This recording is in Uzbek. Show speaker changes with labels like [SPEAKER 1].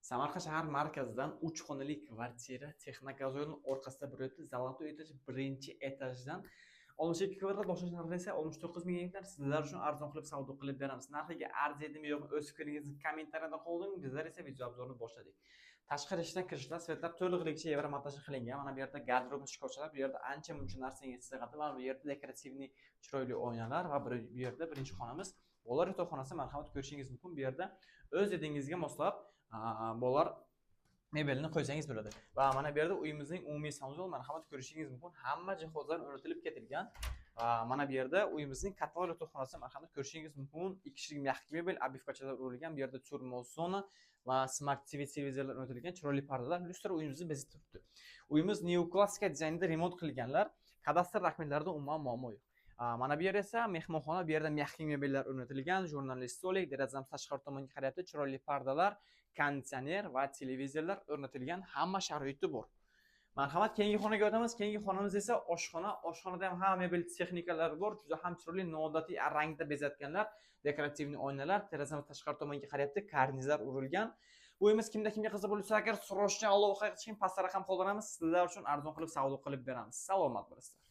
[SPEAKER 1] Samarqand shahar markazidan 3 xonali kvartira Texnogazoyning orqasida buryapti. Zolotoy etaj, birinchi etajdan 62 kvadrat, boshqa narxi esa 69 ming gektar. Sizlar uchun arzon qilib savdo qilib beramiz. Narxiga arziyadimi yo'qmi o'z fikringizni kommentariyada qoldiring. Bizlar esa video obzorini boshladik. Tashqi eshikdan kirishda svetlar to'lig'icha evra montaj qilingan. Mana bu yerda garderobni shkafchalar, bu yerda ancha muncha narsangiz sig'adi. Mana bu yerda dekorativniy chiroyli oynalar va bu yerda birinchi xonamiz bolalar yotoqxonasi. Marhamat ko'rishingiz mumkin. Bu yerda o'z edingizga moslab bolalar mebelni qo'ysangiz bo'ladi. Va mana bu yerda uyimizning umumiy sanuzol, marhamat ko'rishingiz mumkin. Hamma jihozlar o'rnatilib ketilgan. Mana bu yerda uyimizning katalog yotoqxonasi, marhamat ko'rishingiz mumkin. 2 kishilik mягкий mebel, обивкачalar urilgan. Bu yerda termos zona va smart TV televizorlar o'rnatilgan, chiroyli pardalar, lyustra uyimizni bezatib turibdi. Uyimiz neoklassika dizaynda remont qilganlar, kadastr rasmlarida umuman muammo yo'q. Mana bu yer esa mehmonxona, bu yerda mягкий mebellar o'rnatilgan, jurnalist stolik, derazam tashqari tomonga qarayapti, chiroyli pardalar, konditsioner va televizorlar o'rnatilgan, hamma sharoiti bor. Marhamat, keyingi xonaga o'tamiz. Keyingi xonamiz esa oshxona. Oshxonada ham hamma mebel texnikalari bor, juda ham chiroyli noodatiy rangda bezatganlar, dekorativniy oynalar, derazam tashqari tomonga qarayapti, karnizlar urilgan. Bu uyimiz kimda kimga qiziq bo'lsa, agar so'rashni aloqa qilishing pastda raqam qoldiramiz. Sizlar uchun arzon qilib savdo qilib beramiz. Salomat bo'linglar.